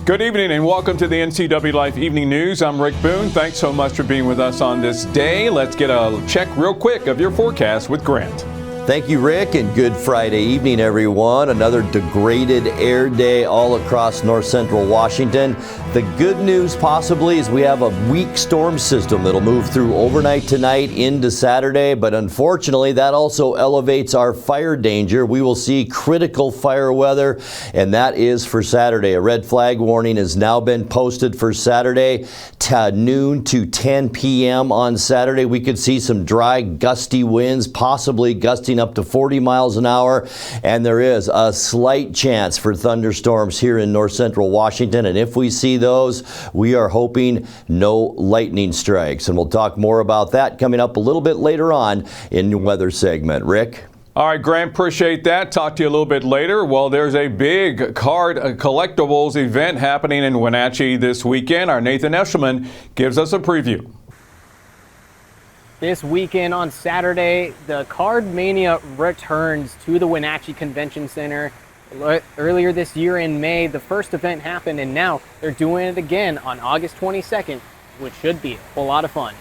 Good evening and welcome to the NCWLIFE Evening News. I'm Rick Boone. Thanks so much for being with us on this day. Let's get a check real quick of your forecast with Grant. Thank you, Rick, and good Friday evening, everyone. Another degraded air day all across north central Washington. The good news possibly is we have a weak storm system that'll move through overnight tonight into Saturday, but unfortunately that also elevates our fire danger. We will see critical fire weather, and that is for Saturday. A red flag warning has now been posted for Saturday, noon to 10 p.m. on Saturday. We could see some dry, gusty winds, possibly gusting up to 40 miles an hour, and there is a slight chance for thunderstorms here in north central Washington, and if we see those, we are hoping no lightning strikes, and we'll talk more about that coming up a little bit later on in the weather segment. Rick? All right, Grant, appreciate that. Talk to you a little bit later. Well, there's a big card collectibles event happening in Wenatchee this weekend. Our Nathan Eshelman gives us a preview. This weekend on Saturday, the Card Mania returns to the Wenatchee Convention Center. Earlier this year in May, the first event happened, and now they're doing it again on August 22nd, which should be a whole lot of fun.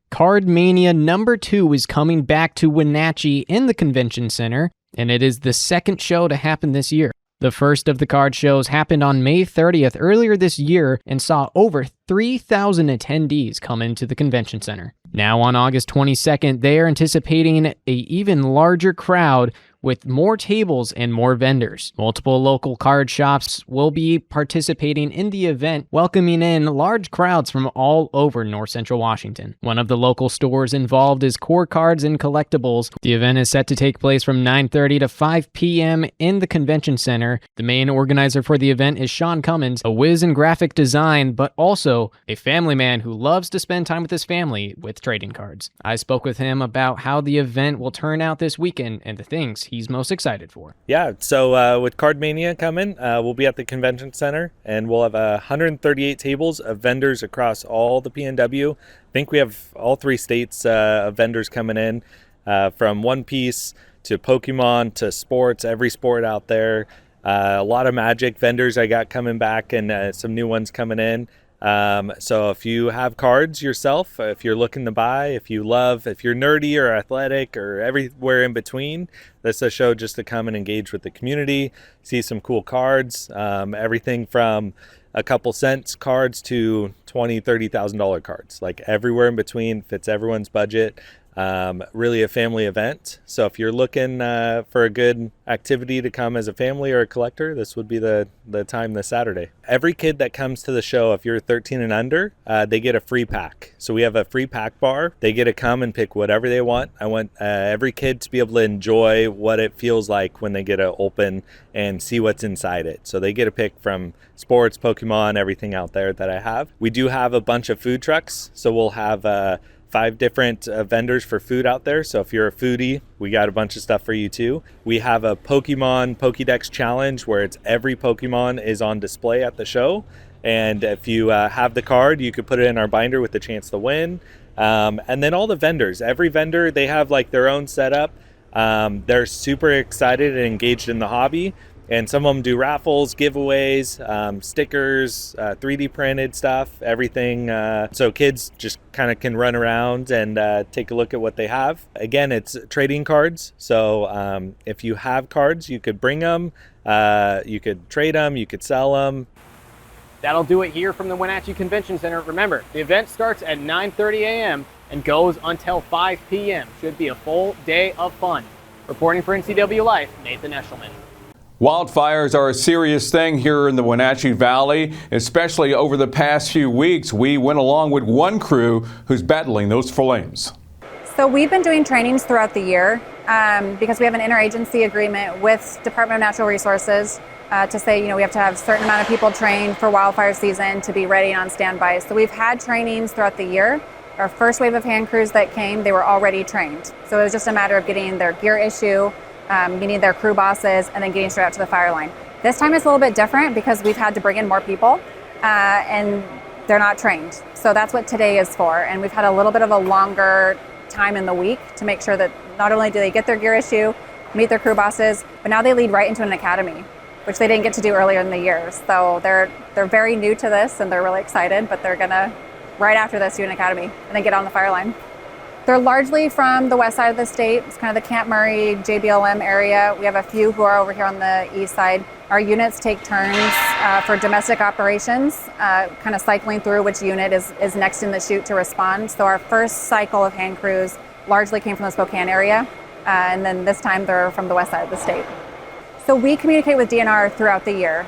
Card Mania number 2 is coming back to Wenatchee in the Convention Center, and it is the second show to happen this year. The first of the card shows happened on May 30th earlier this year and saw over 3,000 attendees come into the convention center. Now on August 22nd, they are anticipating an even larger crowd with more tables and more vendors. Multiple local card shops will be participating in the event, welcoming in large crowds from all over north central Washington. One of the local stores involved is Core Cards and Collectibles. The event is set to take place from 9:30 to 5 p.m. in the convention center. The main organizer for the event is Sean Cummins, a whiz in graphic design, but also a family man who loves to spend time with his family with trading cards. I spoke with him about how the event will turn out this weekend and the things he's most excited for. Yeah, so with Card Mania coming, we'll be at the convention center, and we'll have 138 tables of vendors across all the PNW. I think we have all 3 states of vendors coming in, from One Piece to Pokemon to sports, every sport out there. A lot of Magic vendors I got coming back, and some new ones coming in. So if you have cards yourself, if you're looking to buy, if you're nerdy or athletic or everywhere in between, this is a show just to come and engage with the community, see some cool cards, everything from a couple cents cards to $20,000, $30,000 cards, like everywhere in between, fits everyone's budget. Really a family event. So if you're looking for a good activity to come as a family or a collector, this would be the time this Saturday. Every kid that comes to the show, if you're 13 and under, they get a free pack. So we have a free pack bar. They get to come and pick whatever they want. I want every kid to be able to enjoy what it feels like when they get to open and see what's inside it. So they get to pick from sports, Pokemon, everything out there that I have. We do have a bunch of food trucks. So we'll have 5 different vendors for food out there. So if you're a foodie, we got a bunch of stuff for you too. We have a Pokemon Pokédex challenge where it's every Pokemon is on display at the show. And if you have the card, you could put it in our binder with the chance to win. And then all the vendors, every vendor, they have like their own setup. They're super excited and engaged in the hobby. And some of them do raffles, giveaways, stickers, 3D printed stuff, everything. So kids just kind of can run around and take a look at what they have. Again, it's trading cards. So if you have cards, you could bring them, you could trade them, you could sell them. That'll do it here from the Wenatchee Convention Center. Remember, the event starts at 9:30 a.m. and goes until 5 p.m. Should be a full day of fun. Reporting for NCWLIFE, Nathan Eshelman. Wildfires are a serious thing here in the Wenatchee Valley, especially over the past few weeks. We went along with one crew who's battling those flames. So we've been doing trainings throughout the year because we have an interagency agreement with Department of Natural Resources to say, we have to have a certain amount of people trained for wildfire season to be ready and on standby. So we've had trainings throughout the year. Our first wave of hand crews that came, they were already trained. So it was just a matter of getting their gear issue, getting their crew bosses, and then getting straight out to the fire line. This time it's a little bit different because we've had to bring in more people and they're not trained. So that's what today is for. And we've had a little bit of a longer time in the week to make sure that not only do they get their gear issue, meet their crew bosses, but now they lead right into an academy. which they didn't get to do earlier in the year. So they're very new to this and they're really excited, but they're gonna, right after this, do an academy and then get on the fire line. They're largely from the west side of the state. It's kind of the Camp Murray, JBLM area. We have a few who are over here on the east side. Our units take turns for domestic operations, kind of cycling through which unit is next in the chute to respond. So our first cycle of hand crews largely came from the Spokane area, and then this time they're from the west side of the state. So we communicate with DNR throughout the year.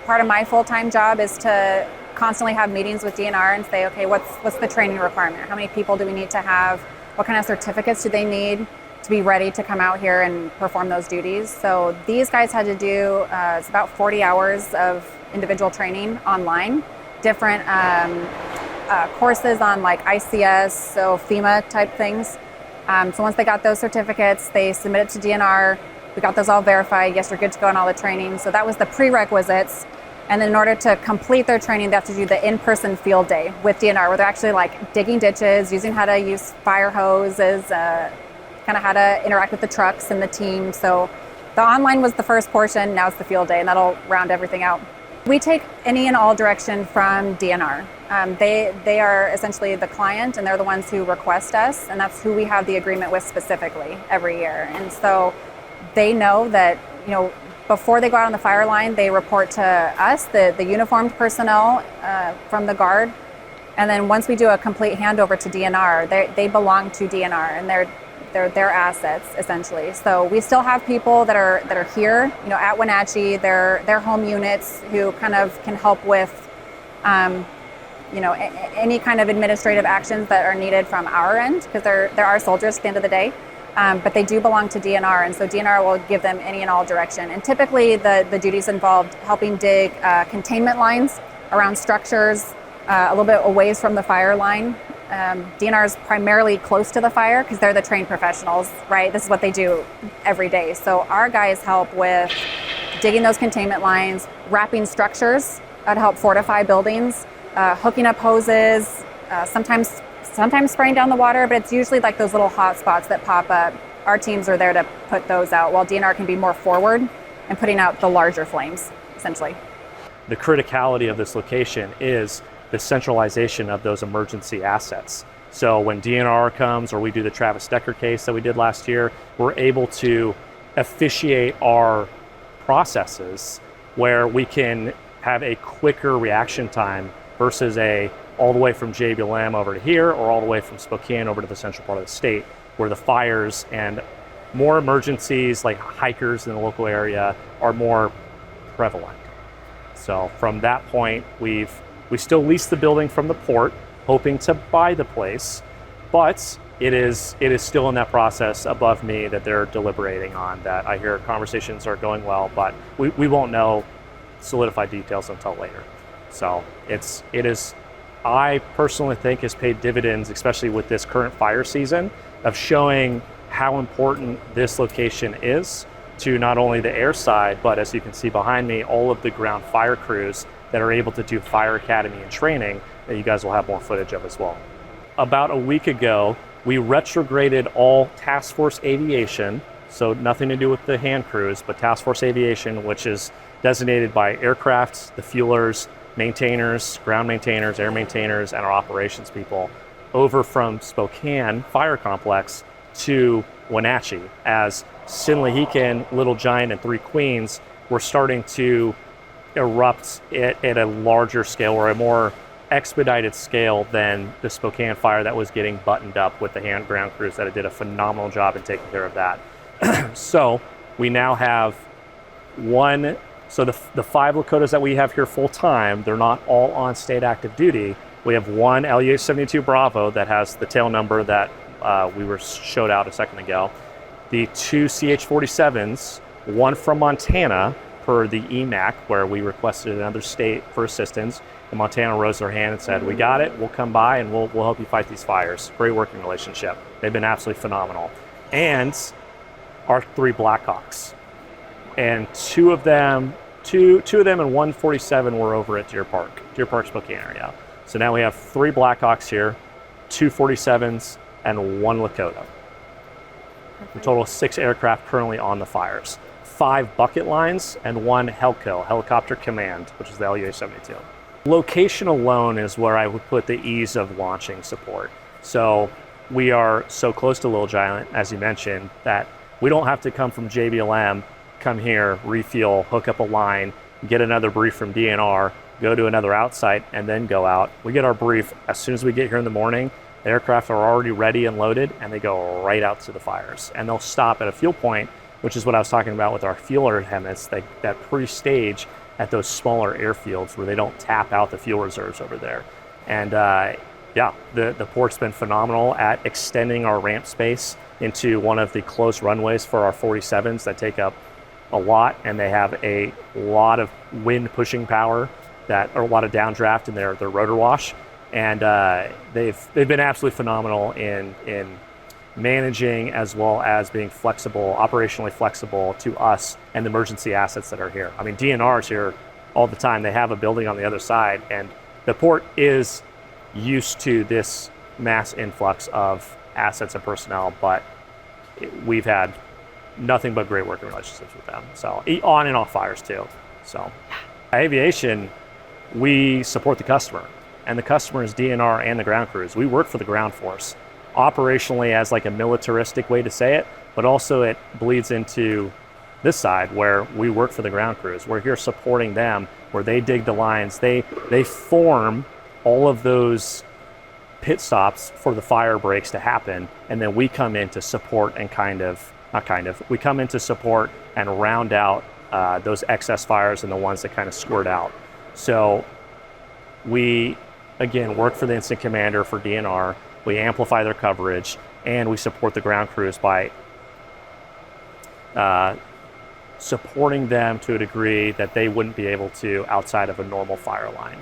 Part of my full-time job is to constantly have meetings with DNR and say, okay, what's the training requirement? How many people do we need to have? What kind of certificates do they need to be ready to come out here and perform those duties? So these guys had to do, it's about 40 hours of individual training online, different courses on like ICS, so FEMA type things. So once they got those certificates, they submitted to DNR. We got those all verified. Yes, you're good to go on all the training. So that was the prerequisites. And then in order to complete their training, they have to do the in-person field day with DNR, where they're actually like digging ditches, using how to use fire hoses, kind of how to interact with the trucks and the team. So the online was the first portion, now it's the field day, and that'll round everything out. We take any and all direction from DNR. They are essentially the client, and they're the ones who request us, and that's who we have the agreement with specifically every year. And so they know that, before they go out on the fire line, they report to us, the uniformed personnel from the Guard. And then once we do a complete handover to DNR, they belong to DNR, and they're their assets essentially. So we still have people that are here, at Wenatchee, their home units who kind of can help with, any kind of administrative actions that are needed from our end, because they're our soldiers at the end of the day. But they do belong to DNR, and so DNR will give them any and all direction. And typically the duties involved helping dig containment lines around structures a little bit away from the fire line. DNR is primarily close to the fire because they're the trained professionals, right? This is what they do every day. So our guys help with digging those containment lines, wrapping structures to help fortify buildings, hooking up hoses, sometimes spraying down the water, but it's usually like those little hot spots that pop up. Our teams are there to put those out, while DNR can be more forward and putting out the larger flames, essentially. The criticality of this location is the centralization of those emergency assets. So when DNR comes, or we do the Travis Decker case that we did last year, we're able to officiate our processes where we can have a quicker reaction time versus all the way from JBLM over to here, or all the way from Spokane over to the central part of the state, where the fires and more emergencies like hikers in the local area are more prevalent. So from that point, we still lease the building from the port, hoping to buy the place, but it is still in that process above me that they're deliberating on. That I hear conversations are going well, but we won't know solidified details until later. So it is, I personally think, has paid dividends, especially with this current fire season, of showing how important this location is to not only the air side, but as you can see behind me, all of the ground fire crews that are able to do fire academy and training that you guys will have more footage of as well. About a week ago, we retrograded all task force aviation, so nothing to do with the hand crews, but task force aviation, which is designated by aircraft, the fuelers, maintainers, ground maintainers, air maintainers, and our operations people, over from Spokane Fire Complex to Wenatchee, as Sinlahican, Little Giant, and Three Queens were starting to erupt at a larger scale, or a more expedited scale than the Spokane fire that was getting buttoned up with the hand ground crews that did a phenomenal job in taking care of that. So we now have one. So the 5 Lakotas that we have here full time, they're not all on state active duty. We have one LU-72 Bravo that has the tail number that we were showed out a second ago. The 2 CH-47s, one from Montana per the EMAC, where we requested another state for assistance. And Montana rose their hand and said, "We got it. We'll come by and we'll help you fight these fires." Great working relationship. They've been absolutely phenomenal. And our 3 Blackhawks, and two of them and 147 were over at Deer Park, Spokane area. So now we have 3 Blackhawks here, 2 47s, and 1 Lakota. A total of 6 aircraft currently on the fires. 5 bucket lines and 1 HELCO, Helicopter Command, which is the LUH-72. Location alone is where I would put the ease of launching support. So we are so close to Little Giant, as you mentioned, that we don't have to come from JBLM, come here, refuel, hook up a line, get another brief from DNR, go to another out site, and then go out. We get our brief as soon as we get here in the morning. The aircraft are already ready and loaded, and they go right out to the fires. And they'll stop at a fuel point, which is what I was talking about with our fueler HEMIS, that pre-stage at those smaller airfields where they don't tap out the fuel reserves over there. And yeah, the port's been phenomenal at extending our ramp space into one of the close runways for our 47s that take up a lot, and they have a lot of wind pushing power, or a lot of downdraft in their rotor wash. And they've been absolutely phenomenal in managing, as well as being flexible, operationally flexible to us and the emergency assets that are here. I mean, DNR is here all the time. They have a building on the other side, and the port is used to this mass influx of assets and personnel, but we've had nothing but great working relationships with them. So on and off fires too. So aviation, we support the customer, and the customer is DNR and the ground crews. We work for the ground force operationally as like a militaristic way to say it, but also it bleeds into this side where we work for the ground crews. We're here supporting them, where they dig the lines, they form all of those pit stops for the fire breaks to happen, and then we come in to support and we come in to support and round out those excess fires and the ones that kind of squirt out. So we, again, work for the incident commander for DNR, we amplify their coverage, and we support the ground crews by supporting them to a degree that they wouldn't be able to outside of a normal fire line.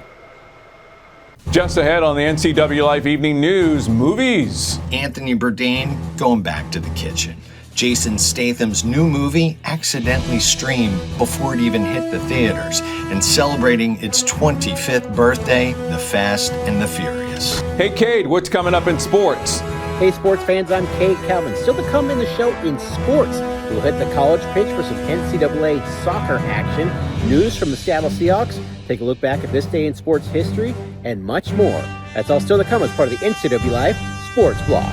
Just ahead on the NCWLIFE Evening News, movies. Anthony Bourdain going back to the kitchen. Jason Statham's new movie accidentally streamed before it even hit the theaters, and celebrating its 25th birthday, The Fast and the Furious. Hey, Cade, what's coming up in sports? Hey, sports fans, I'm Cade Calvin. Still to come in the show in sports, we'll hit the college pitch for some NCAA soccer action, news from the Seattle Seahawks, take a look back at this day in sports history, and much more. That's all still to come as part of the NCWLIFE Sports Blog.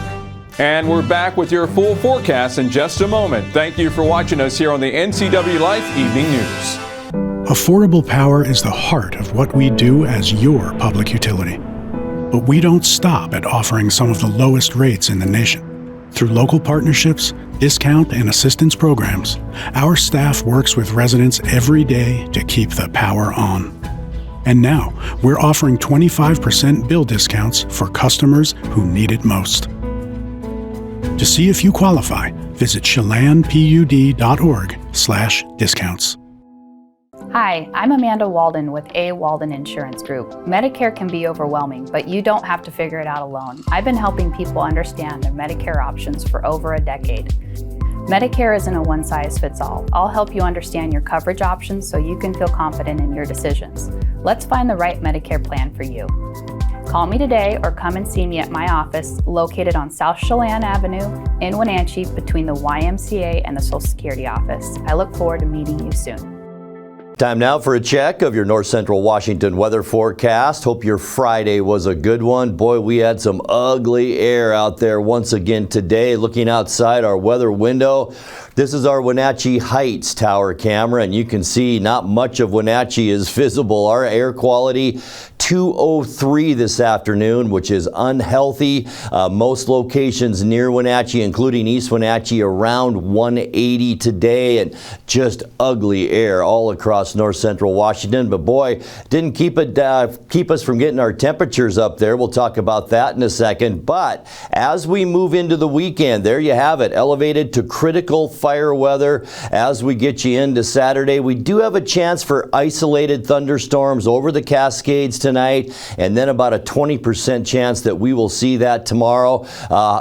And we're back with your full forecast in just a moment. Thank you for watching us here on the NCWLIFE Evening News. Affordable power is the heart of what we do as your public utility. But we don't stop at offering some of the lowest rates in the nation. Through local partnerships, discount and assistance programs, our staff works with residents every day to keep the power on. And now, we're offering 25% bill discounts for customers who need it most. To see if you qualify, visit chelanpud.org/discounts. Hi, I'm Amanda Walden with A. Walden Insurance Group. Medicare can be overwhelming, but you don't have to figure it out alone. I've been helping people understand their Medicare options for over a decade. Medicare isn't a one-size-fits-all. I'll help you understand your coverage options so you can feel confident in your decisions. Let's find the right Medicare plan for you. Call me today or come and see me at my office located on South Chelan Avenue in Wenatchee between the YMCA and the Social Security office. I look forward to meeting you soon. Time now for a check of your North Central Washington weather forecast. Hope your Friday was a good one. Boy, we had some ugly air out there once again today. Looking outside our weather window, this is our Wenatchee Heights tower camera, and you can see not much of Wenatchee is visible. Our air quality 203 this afternoon, which is unhealthy. Most locations near Wenatchee, including East Wenatchee, around 180 today, and just ugly air all across North Central Washington. But boy, didn't keep us from getting our temperatures up there. We'll talk about that in a second. But as we move into the weekend, there you have it, elevated to critical fire weather as we get you into Saturday. We do have a chance for isolated thunderstorms over the Cascades tonight, and then about a 20% chance that we will see that tomorrow.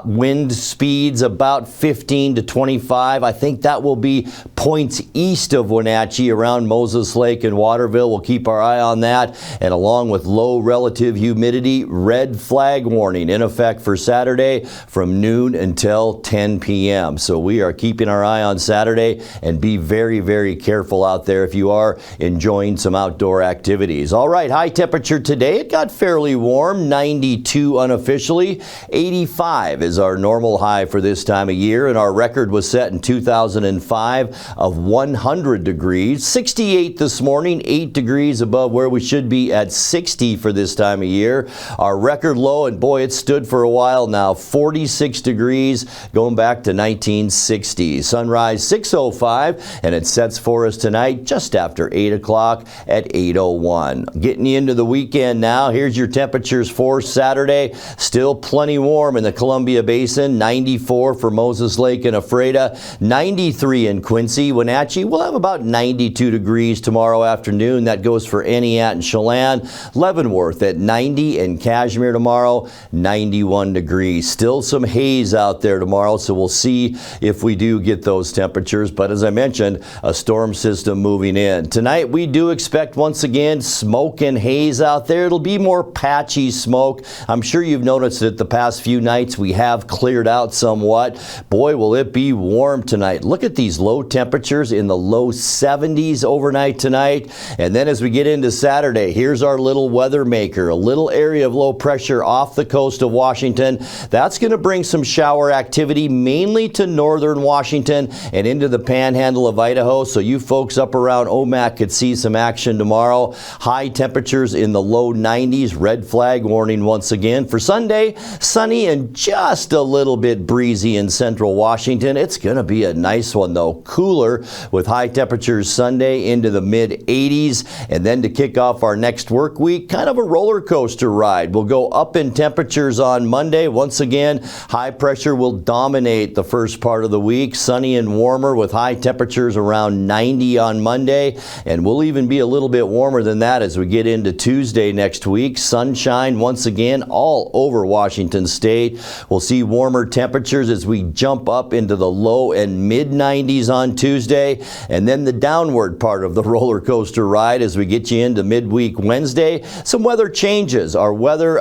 Wind speeds about 15 to 25. I think that will be points east of Wenatchee around Moses Moses Lake and Waterville. We'll keep our eye on that. And along with low relative humidity, red flag warning in effect for Saturday from noon until 10 p.m. So we are keeping our eye on Saturday, and be very, very careful out there if you are enjoying some outdoor activities. All right, high temperature today. It got fairly warm, 92 unofficially. 85 is our normal high for this time of year, and our record was set in 2005 of 100 degrees. 68 this morning, 8 degrees above where we should be at 60 for this time of year. Our record low, and boy, it stood for a while now, 46 degrees going back to 1960. Sunrise 6:05, and it sets for us tonight just after 8 o'clock at 8:01. Getting you into the weekend now. Here's your temperatures for Saturday. Still plenty warm in the Columbia Basin. 94 for Moses Lake and Ephrata. 93 in Quincy. Wenatchee, we'll have about 92 degrees tomorrow afternoon. That goes for Eniat and Chelan. Leavenworth at 90, and Cashmere tomorrow, 91 degrees. Still some haze out there tomorrow, so we'll see if we do get those temperatures. But as I mentioned, a storm system moving in. Tonight, we do expect once again smoke and haze out there. It'll be more patchy smoke. I'm sure you've noticed that the past few nights we have cleared out somewhat. Boy, will it be warm tonight. Look at these low temperatures in the low 70s overnight tonight. And then as we get into Saturday, here's our little weather maker, a little area of low pressure off the coast of Washington. That's going to bring some shower activity mainly to northern Washington and into the panhandle of Idaho. So you folks up around Omak could see some action tomorrow. High temperatures in the low 90s. Red flag warning once again. For Sunday, sunny and just a little bit breezy in central Washington. It's going to be a nice one though. Cooler with high temperatures Sunday into the mid 80s. And then to kick off our next work week, kind of a roller coaster ride. We'll go up in temperatures on Monday. Once again, high pressure will dominate the first part of the week. Sunny and warmer with high temperatures around 90 on Monday. And we'll even be a little bit warmer than that as we get into Tuesday next week. Sunshine once again all over Washington state. We'll see warmer temperatures as we jump up into the low and mid 90s on Tuesday. And then the downward part of the roller coaster ride as we get you into midweek Wednesday. Some weather changes. Our weather,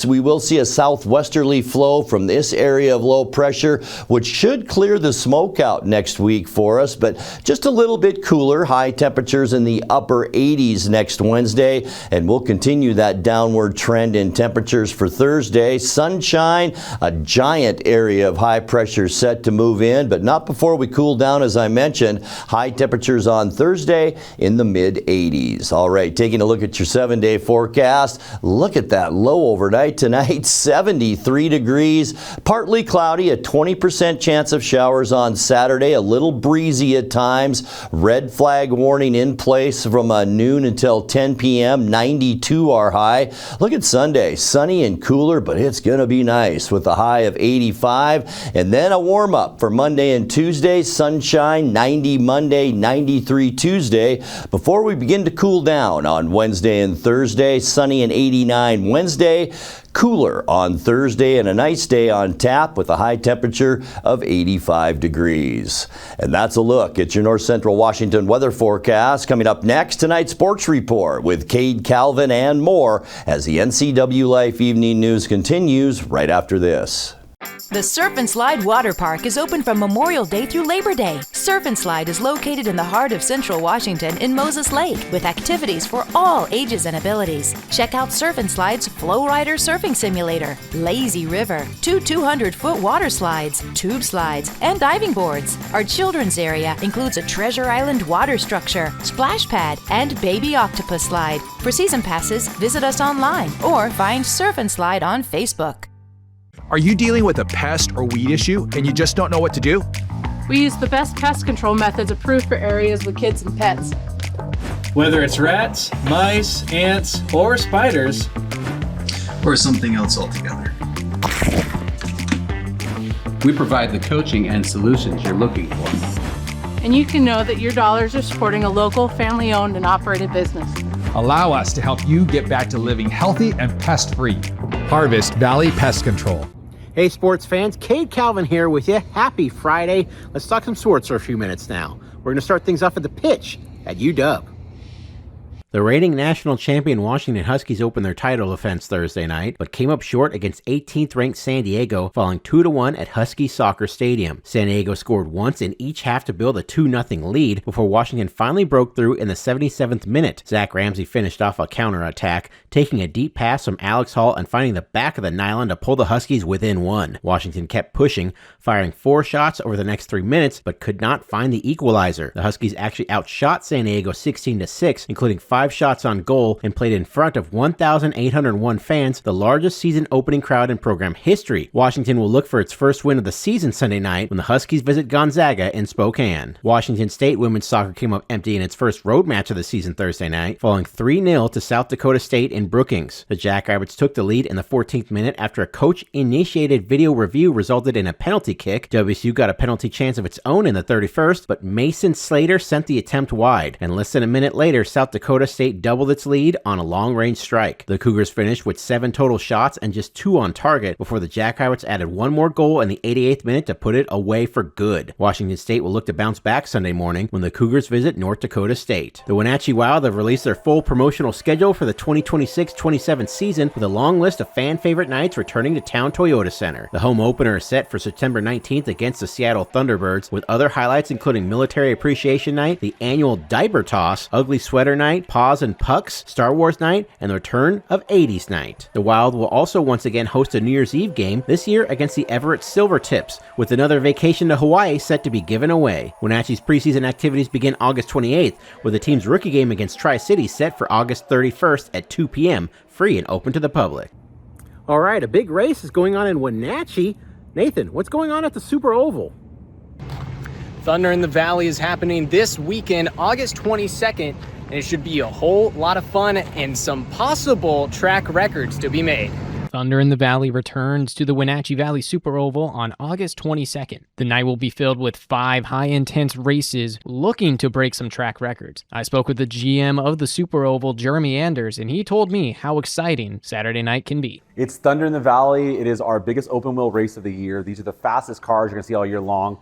we will see a southwesterly flow from this area of low pressure, which should clear the smoke out next week for us, but just a little bit cooler. High temperatures in the upper 80s next Wednesday, and we'll continue that downward trend in temperatures for Thursday. Sunshine, a giant area of high pressure set to move in, but not before we cool down, as I mentioned. High temperatures on Thursday in the mid 80s. All right, taking a look at your 7-day forecast. Look at that low overnight tonight, 73 degrees, partly cloudy, a 20% chance of showers on Saturday, a little breezy at times. Red flag warning in place from noon until 10 p.m. 92 our high. Look at Sunday, sunny and cooler, but it's going to be nice with a high of 85. And then a warm up for Monday and Tuesday. Sunshine, 90 Monday, 93 Tuesday, before we begin to cool down on Wednesday and Thursday. Sunny and 89 Wednesday. Cooler on Thursday, and a nice day on tap with a high temperature of 85 degrees. And that's a look at your North Central Washington weather forecast. Coming up next, tonight's sports report with Cade Calvin and more as the NCWLIFE Evening News continues right after this. The Surf and Slide Water Park is open from Memorial Day through Labor Day. Surf and Slide is located in the heart of Central Washington in Moses Lake with activities for all ages and abilities. Check out Surf and Slide's Flow Rider Surfing Simulator, Lazy River, 2 200-foot water slides, tube slides, and diving boards. Our children's area includes a Treasure Island water structure, splash pad, and baby octopus slide. For season passes, visit us online or find Surf and Slide on Facebook. Are you dealing with a pest or weed issue and you just don't know what to do? We use the best pest control methods approved for areas with kids and pets. Whether it's rats, mice, ants, or spiders, or something else altogether, we provide the coaching and solutions you're looking for. And you can know that your dollars are supporting a local, family-owned and operated business. Allow us to help you get back to living healthy and pest-free. Harvest Valley Pest Control. Hey sports fans, Cade Calvin here with you. Happy Friday. Let's talk some sports for a few minutes now. We're going to start things off at the pitch at UW. The reigning national champion Washington Huskies opened their title defense Thursday night, but came up short against 18th ranked San Diego, falling 2-1 at Husky Soccer Stadium. San Diego scored once in each half to build a 2-0 lead before Washington finally broke through in the 77th minute. Zach Ramsey finished off a counterattack, taking a deep pass from Alex Hall and finding the back of the nylon to pull the Huskies within one. Washington kept pushing, firing 4 shots over the next 3 minutes, but could not find the equalizer. The Huskies actually outshot San Diego 16-6, including 5 shots on goal, and played in front of 1,801 fans, the largest season opening crowd in program history. Washington will look for its first win of the season Sunday night when the Huskies visit Gonzaga in Spokane. Washington State women's soccer came up empty in its first road match of the season Thursday night, falling 3-0 to South Dakota State in Brookings. The Jackrabbits took the lead in the 14th minute after a coach-initiated video review resulted in a penalty kick. WSU got a penalty chance of its own in the 31st, but Mason Slater sent the attempt wide, and less than a minute later, South Dakota State doubled its lead on a long-range strike. The Cougars finished with 7 total shots and just 2 on target before the Jackrabbits added 1 more goal in the 88th minute to put it away for good. Washington State will look to bounce back Sunday morning when the Cougars visit North Dakota State. The Wenatchee Wild have released their full promotional schedule for the 2026-27 season with a long list of fan-favorite nights returning to Town Toyota Center. The home opener is set for September 19th against the Seattle Thunderbirds, with other highlights including Military Appreciation Night, the annual Diaper Toss, Ugly Sweater Night, Paws and Pucks, Star Wars Night, and the return of 80s Night. The Wild will also once again host a New Year's Eve game, this year against the Everett Silvertips, with another vacation to Hawaii set to be given away. Wenatchee's preseason activities begin August 28th, with the team's rookie game against Tri-City set for August 31st at 2 p.m., free and open to the public. All right, a big race is going on in Wenatchee. Nathan, what's going on at the Super Oval? Thunder in the Valley is happening this weekend, August 22nd, and it should be a whole lot of fun and some possible track records to be made. Thunder in the Valley returns to the Wenatchee Valley Super Oval on August 22nd. The night will be filled with 5 high-intense races looking to break some track records. I spoke with the GM of the Super Oval, Jeremy Anders, and he told me how exciting Saturday night can be. It's Thunder in the Valley. It is our biggest open wheel race of the year. These are the fastest cars you're going to see all year long.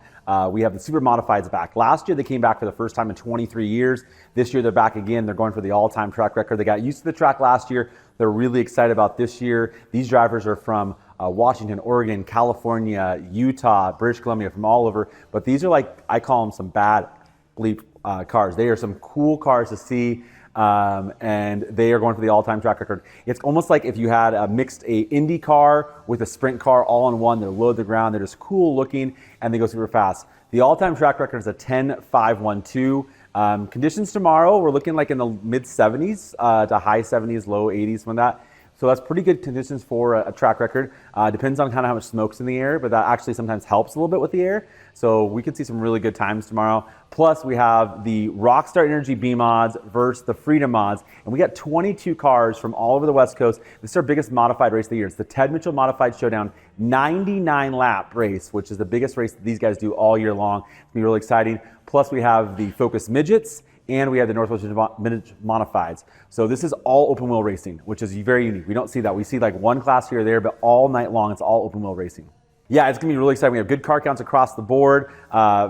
We have the Super Modifieds back. Last year they came back for the first time in 23 years. This year they're back again. They're going for the all-time track record. They got used to the track last year. They're really excited about this year. These drivers are from Washington, Oregon, California, Utah, British Columbia, from all over. But these are, like, I call them some bad bleep cars. They are some cool cars to see. And they are going for the all-time track record. It's almost like if you had mixed a Indy car with a sprint car all in one. They're low to the ground. They're just cool looking, and they go super fast. The all-time track record is a 10.512. Conditions tomorrow, we're looking like in the mid-70s to high 70s, low 80s from that. So that's pretty good conditions for a track record. Depends on kind of how much smoke's in the air, but that actually sometimes helps a little bit with the air. So we could see some really good times tomorrow. Plus we have the Rockstar Energy B mods versus the Freedom mods. And we got 22 cars from all over the West Coast. This is our biggest modified race of the year. It's the Ted Mitchell Modified Showdown 99 lap race, which is the biggest race that these guys do all year long. It's gonna be really exciting. Plus we have the Focus Midgets, and we have the Northwest Midget Modifieds. So this is all open wheel racing, which is very unique. We don't see that. We see like one class here or there, but all night long, it's all open wheel racing. Yeah, it's gonna be really exciting. We have good car counts across the board,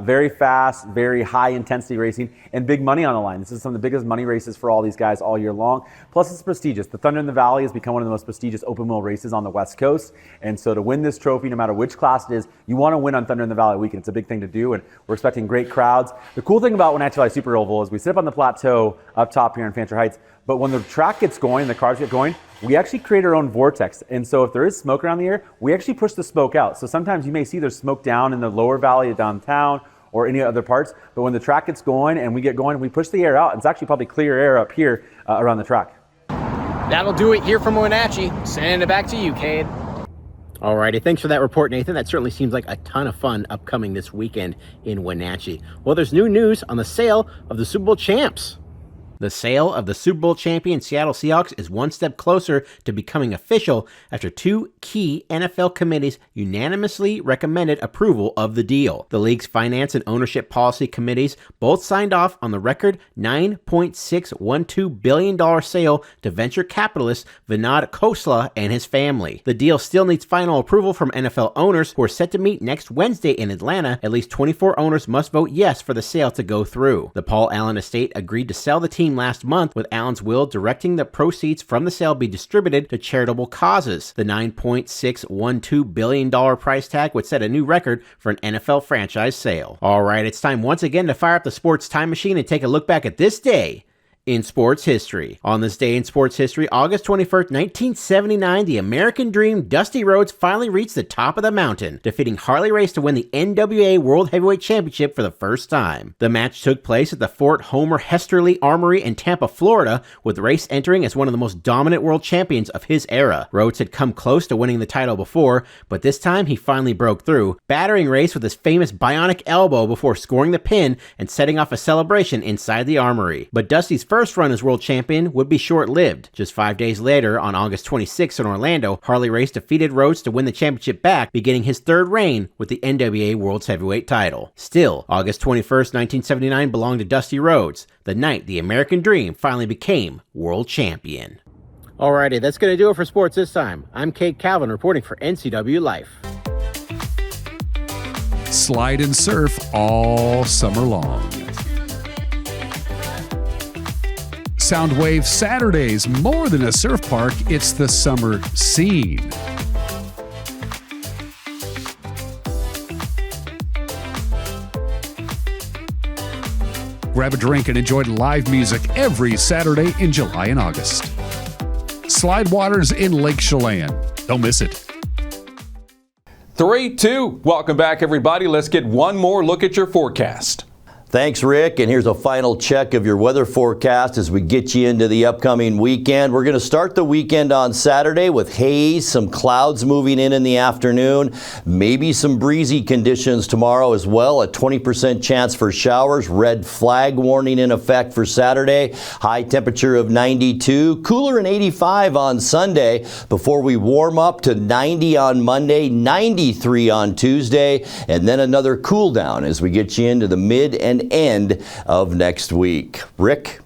very fast, very high intensity racing, and big money on the line. This is some of the biggest money races for all these guys all year long. Plus it's prestigious. The Thunder in the Valley has become one of the most prestigious open wheel races on the West Coast. And so to win this trophy, no matter which class it is, you wanna win on Thunder in the Valley weekend. It's a big thing to do, and we're expecting great crowds. The cool thing about Wenatchee Valley Super Oval is we sit up on the plateau up top here in Fancher Heights, but when the track gets going, the cars get going, we actually create our own vortex. And so if there is smoke around the air, we actually push the smoke out. So sometimes you may see there's smoke down in the lower valley of downtown or any other parts, but when the track gets going and we get going, we push the air out. It's actually probably clear air up here around the track. That'll do it here from Wenatchee. Sending it back to you, Cade. Alrighty, thanks for that report, Nathan. That certainly seems like a ton of fun upcoming this weekend in Wenatchee. Well, there's new news on the sale of the Super Bowl champs. The sale of the Super Bowl champion Seattle Seahawks is one step closer to becoming official after 2 key NFL committees unanimously recommended approval of the deal. The league's finance and ownership policy committees both signed off on the record $9.612 billion sale to venture capitalist Vinod Khosla and his family. The deal still needs final approval from NFL owners who are set to meet next Wednesday in Atlanta. At least 24 owners must vote yes for the sale to go through. The Paul Allen estate agreed to sell the team closing last month, with Allen's will directing the proceeds from the sale be distributed to charitable causes. The $9.612 billion price tag would set a new record for an NFL franchise sale. All right, it's time once again to fire up the sports time machine and take a look back at this day in sports history. On this day in sports history, August 21st, 1979, the American Dream Dusty Rhodes finally reached the top of the mountain, defeating Harley Race to win the NWA World Heavyweight Championship for the first time. The match took place at the Fort Homer Hesterly Armory in Tampa, Florida, with Race entering as one of the most dominant world champions of his era. Rhodes had come close to winning the title before, but this time he finally broke through, battering Race with his famous bionic elbow before scoring the pin and setting off a celebration inside the armory. But Dusty's first run as world champion would be short-lived. Just 5 days later, on August 26th in Orlando, Harley Race defeated Rhodes to win the championship back, beginning his third reign with the NWA World's Heavyweight title. Still, August 21st, 1979 belonged to Dusty Rhodes, the night the American Dream finally became world champion. Alrighty, that's going to do it for sports this time. I'm Kate Calvin reporting for NCWLIFE. Slide and surf all summer long. Soundwave Saturdays, more than a surf park, it's the summer scene. Grab a drink and enjoy live music every Saturday in July and August. Slide Waters in Lake Chelan. Don't miss it. 3, 2, welcome back everybody. Let's get one more look at your forecast. Thanks, Rick. And here's a final check of your weather forecast as we get you into the upcoming weekend. We're going to start the weekend on Saturday with haze, some clouds moving in the afternoon, maybe some breezy conditions tomorrow as well. A 20% chance for showers. Red flag warning in effect for Saturday. High temperature of 92. Cooler and 85 on Sunday before we warm up to 90 on Monday, 93 on Tuesday, and then another cool down as we get you into the mid and end of next week. Rick?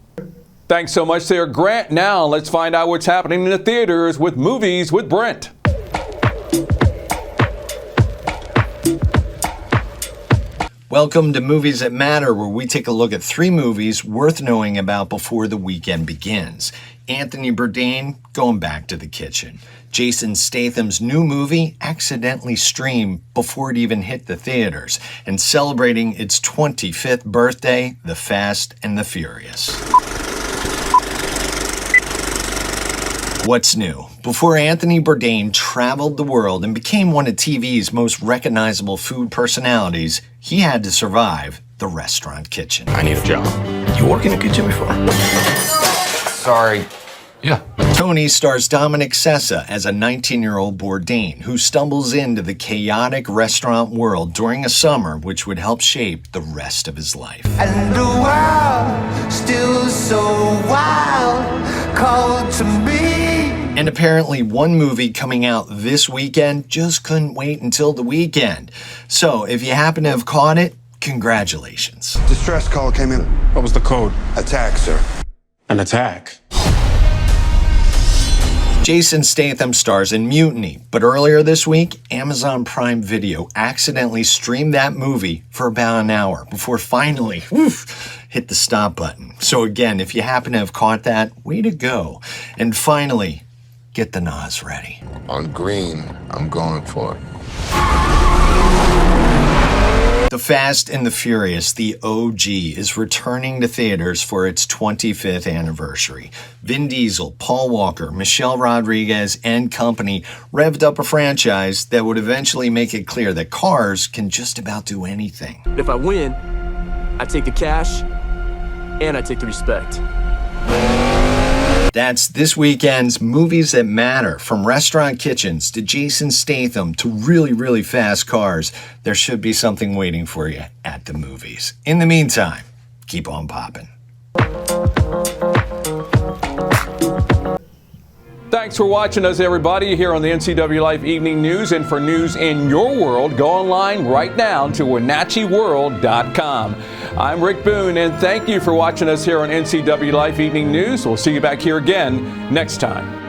Thanks so much there, Grant. Now let's find out what's happening in the theaters with Movies with Brent. Welcome to Movies That Matter, where we take a look at 3 movies worth knowing about before the weekend begins. Anthony Bourdain, Going Back to the Kitchen. Jason Statham's new movie accidentally streamed before it even hit the theaters, and celebrating its 25th birthday, The Fast and the Furious. What's new? Before Anthony Bourdain traveled the world and became one of TV's most recognizable food personalities, he had to survive the restaurant kitchen. I need a job. You worked in a kitchen before? Sorry. Yeah. Tony stars Dominic Sessa as a 19-year-old Bourdain who stumbles into the chaotic restaurant world during a summer which would help shape the rest of his life. And the world still so wild, called to me. And apparently one movie coming out this weekend just couldn't wait until the weekend. So if you happen to have caught it, congratulations. Distress call came in. What was the code? Attack, sir. An attack. Jason Statham stars in Mutiny, but earlier this week, Amazon Prime Video accidentally streamed that movie for about an hour before finally hit the stop button. So again, if you happen to have caught that, way to go. And finally, get the NOS ready. On green, I'm going for it. The Fast and the Furious, the OG, is returning to theaters for its 25th anniversary. Vin Diesel, Paul Walker, Michelle Rodriguez, and company revved up a franchise that would eventually make it clear that cars can just about do anything. If I win, I take the cash and I take the respect. That's this weekend's Movies That Matter. From restaurant kitchens to Jason Statham to really, really fast cars, there should be something waiting for you at the movies. In the meantime, keep on popping. Thanks for watching us, everybody, here on the NCWLIFE Evening News. And for news in your world, go online right now to WenatcheeWorld.com. I'm Rick Boone, and thank you for watching us here on NCWLIFE Evening News. We'll see you back here again next time.